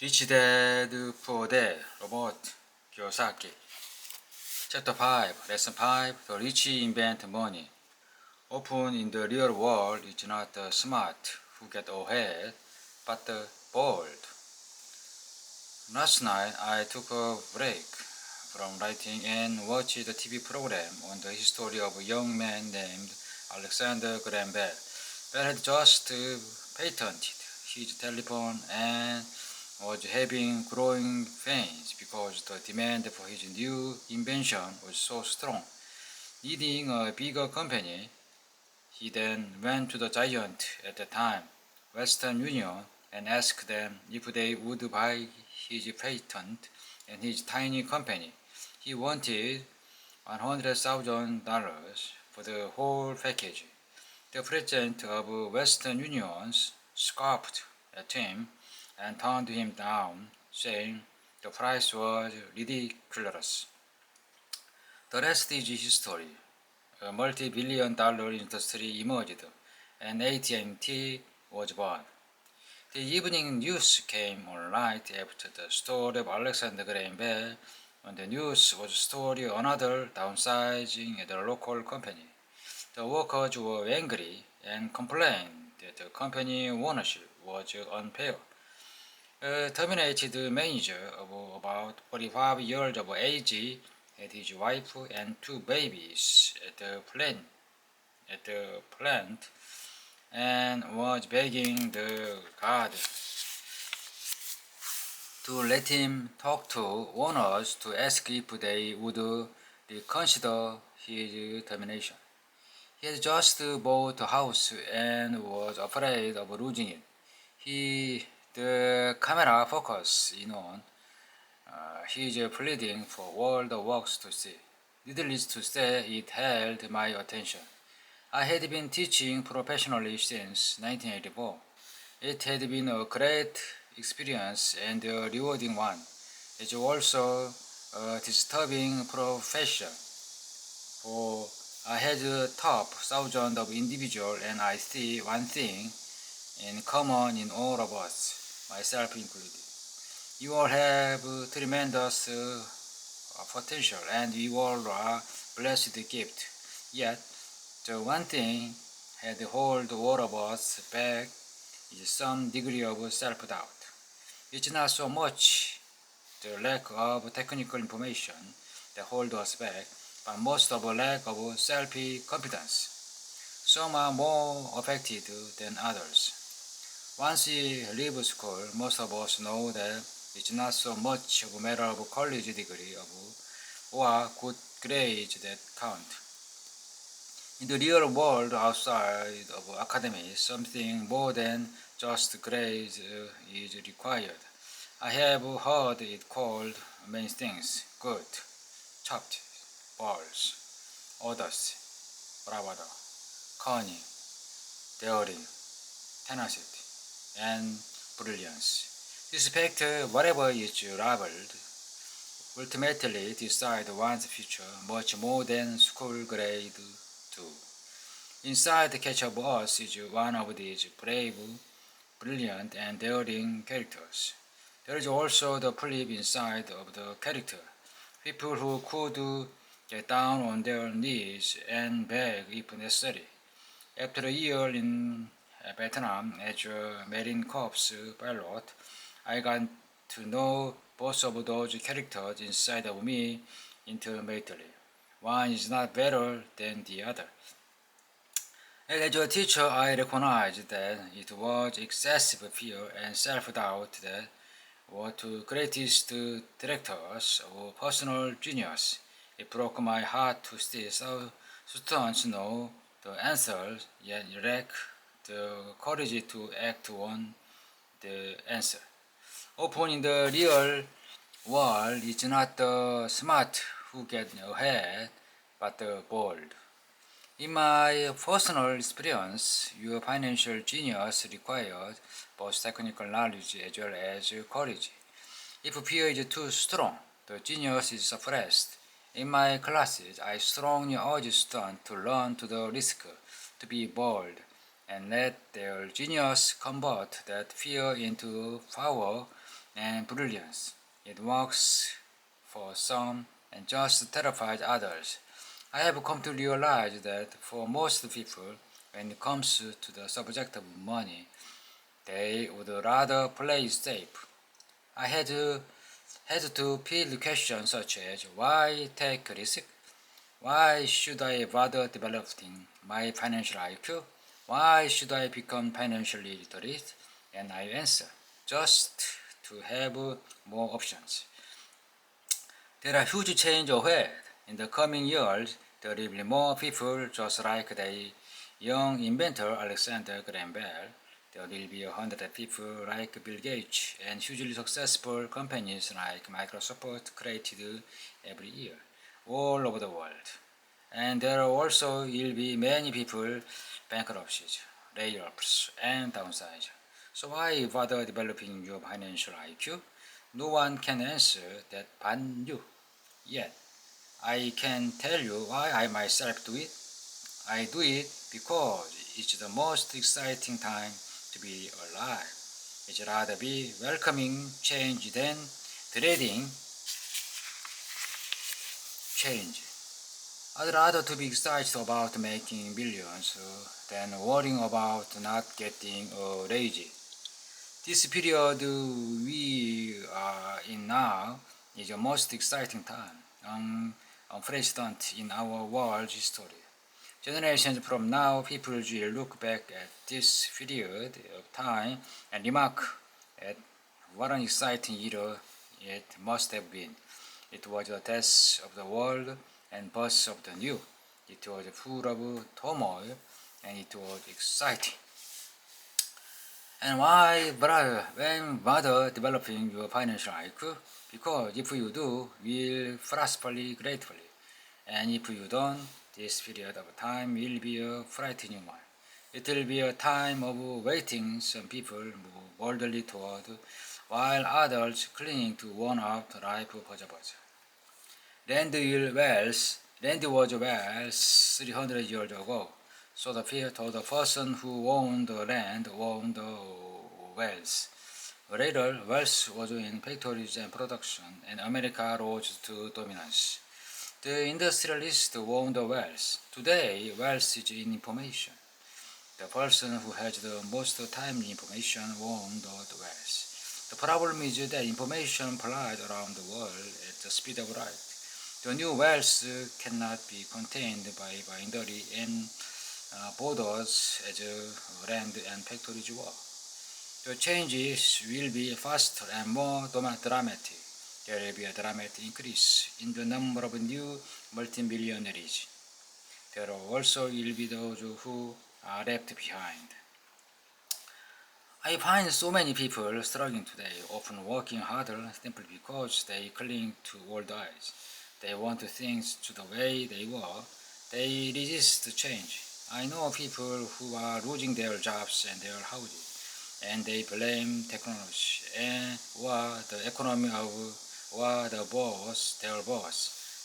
Rich Dad Poor Dad, Robert Kiyosaki. Chapter 5, Lesson 5, The rich invent money. Often in the real world, it's not the smart who get ahead, but the bold. Last night, I took a break from writing and watched a TV program on the history of a young man named Alexander Graham Bell. Bell had just patented his telephone and was having growing pains because the demand for his new invention was so strong. Needing a bigger company, he then went to the giant at the time, Western Union, and asked them if they would buy his patent and his tiny company. He wanted $100,000 for the whole package. The president of Western Union scoffed at him and turned him down, saying the price was ridiculous. The rest is history. A multi-billion-dollar industry emerged, and AT&T was born. The evening news came on right after the story of Alexander Graham Bell. On the news was a story of another downsizing at a local company. The workers were angry and complained that the company ownership was unfair. A terminated manager of about 45 years of age had his wife and two babies at the plant and was begging the guard to let him talk to owners to ask if they would reconsider his termination. He had just bought a house and was afraid of losing it. The camera focused in on his pleading for all the works to see. Needless to say, it held my attention. I had been teaching professionally since 1984. It had been a great experience and a rewarding one. It's also a disturbing profession, for I had taught thousands of individuals and I see one thing in common in all of us, myself included. You all have tremendous potential and you all are blessed gift. Yet, the one thing that holds all of us back is some degree of self-doubt. It's not so much the lack of technical information that holds us back, but most of a lack of self-confidence. Some are more affected than others. Once we leave school, most of us know that it's not so much of a matter of college degree or good grades that count. In the real world outside of academy, something more than just grades is required. I have heard it called many things: good, chopped, balls, audacy, bravado, cunning, daring, tenacity, and brilliance. Respect whatever is labeled. Ultimately decide one's future much more than school grade do. Inside each of us is one of these brave, brilliant, and daring characters. There is also the flip inside of the character, people who could get down on their knees and beg if necessary. After a year in Vietnam as a Marine Corps pilot, I got to know both of those characters inside of me intimately. One is not better than the other. As a teacher, I recognized that it was excessive fear and self-doubt that were two greatest directors of personal genius. It broke my heart to see students know the answers, yet lack the courage to act on the answer. Often in the real world, it's not the smart who get ahead, but the bold. In my personal experience, your financial genius requires both technical knowledge as well as courage. If fear is too strong, the genius is suppressed. In my classes, I strongly urge students to learn to the risk, to be bold, and let their genius convert that fear into power and brilliance. It works for some and just terrifies others. I have come to realize that for most people, when it comes to the subject of money, they would rather play safe. I had to field questions such as why take risk? Why should I bother developing my financial IQ? Why should I become financially literate? And I answer, just to have more options. There are huge changes ahead. In the coming years, there will be more people just like the young inventor Alexander Graham Bell. There will be 100 people like Bill Gates, and hugely successful companies like Microsoft created every year all over the world. And there also will be many people bankruptcies, layoffs, and downsize. So why bother developing your financial IQ? No one can answer that but you. Yet, I can tell you why I myself do it. I do it because it's the most exciting time to be alive. It's rather be welcoming change than dreading change. I'd rather to be excited about making billions than worrying about not getting a raise. This period we are in now is the most exciting time, unprecedented in our world's history. Generations from now, people will look back at this period of time and remark at what an exciting era it must have been. It was the death of the world and birth of the new. It was full of turmoil and it was exciting. And why bother developing your financial IQ? Because if you do, will prosper gratefully. And if you don't, this period of time will be a frightening one. It will be a time of waiting. Some people move boldly toward, while others clinging to worn-out life 버저버저. Land was wealth 300 years ago. So the person who owned the land owned the wealth. Later, wealth was in factories and production, and America rose to dominance. The industrialists owned the wealth. Today, wealth is in information. The person who has the most timely information owns the wealth. The problem is that information flies around the world at the speed of light. The new wealth cannot be contained by boundary and borders as land and factories were. The changes will be faster and more dramatic. There will be a dramatic increase in the number of new multimillionaires. There also will be those who are left behind. I find so many people struggling today, often working harder simply because they cling to old ideas. They want things to the way they were. They resist change. I know people who are losing their jobs and their houses, and they blame technology or the economy or their boss.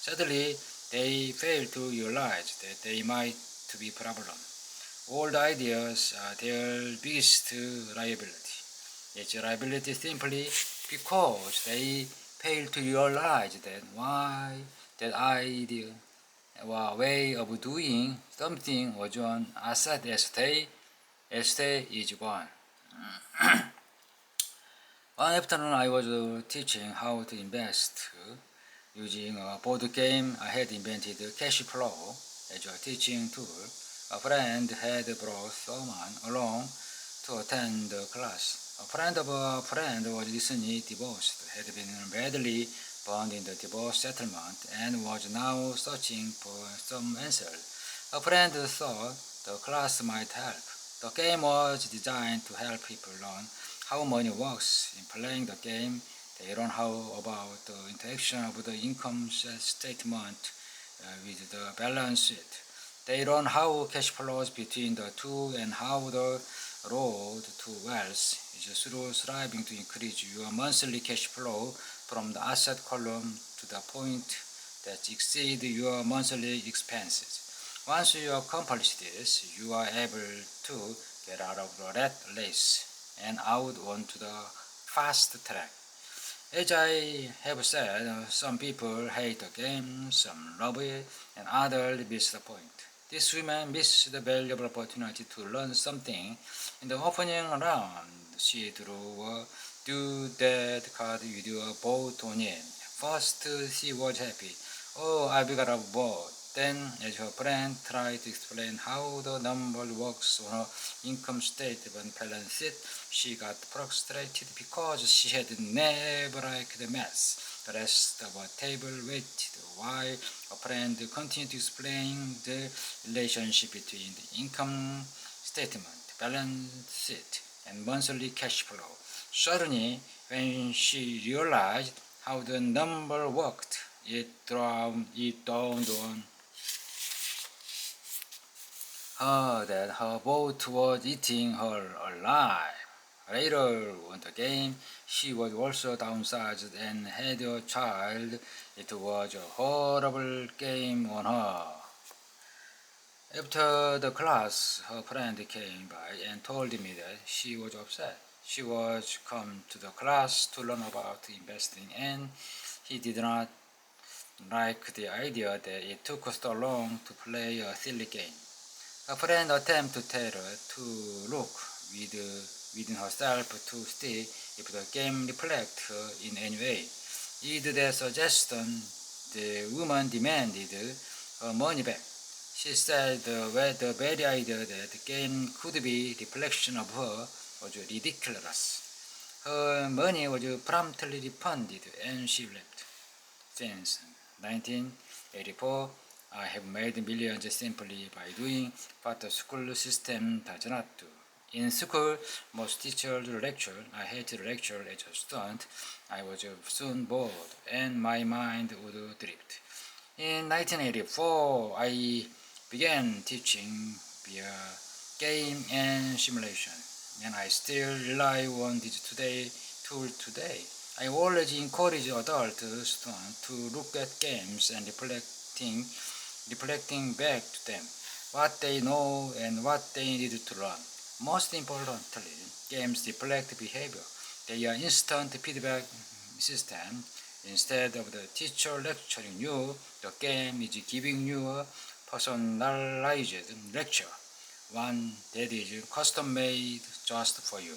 Sadly, they fail to realize that they might be a problem. Old ideas are their biggest liability. It's a liability simply because they fail to realize that idea or way of doing something was an asset as they is gone. One afternoon I was teaching how to invest using a board game. I had invented cash flow as a teaching tool. A friend had brought someone along to attend the class. A friend of a friend was recently divorced, had been badly burned in the divorce settlement, and was now searching for some answers. A friend thought the class might help. The game was designed to help people learn how money works. In playing the game, they learn how about the interaction of the income statement with the balance sheet. They learn how cash flows between the two and how the road to wealth is through striving to increase your monthly cash flow from the asset column to the point that exceeds your monthly expenses. Once you accomplish this, you are able to get out of the rat race and out onto the fast track. As I have said, some people hate the game, some love it, and others miss the point. This woman missed the valuable opportunity to learn something. In the opening round, she drew a do-that card with a boat on it. First, she was happy. Oh, I've got a boat. Then, as her friend tried to explain how the number works on her income statement balance sheet, she got frustrated because she had never liked the math. The rest of her table waited while a friend continued to explain the relationship between the income statement, balance sheet, and monthly cash flow. Suddenly, when she realized how the number worked, it dawned on her that her boat was eating her alive. Later on the game, she was also downsized and had a child. It was a horrible game on her. After the class, her friend came by and told me that she was upset. She was come to the class to learn about investing and he did not like the idea that it took so long to play a silly game. A friend attempted to tell her to look within herself to see if the game reflects her in any way. With that suggestion, the woman demanded her money back. She said the very idea that the game could be a reflection of her was ridiculous. Her money was promptly refunded and she left. Since 1984, I have made millions simply by doing what the school system does not do. In school, most teachers lecture. I hated lecture as a student. I was soon bored and my mind would drift. In 1984, I began teaching via game and simulation, and I still rely on this tool today. I always encourage adult students to look at games and reflecting back to them what they know and what they need to learn. Most importantly, games reflect behavior. They are instant feedback system. Instead of the teacher lecturing you, the game is giving you a personalized lecture, one that is custom made just for you.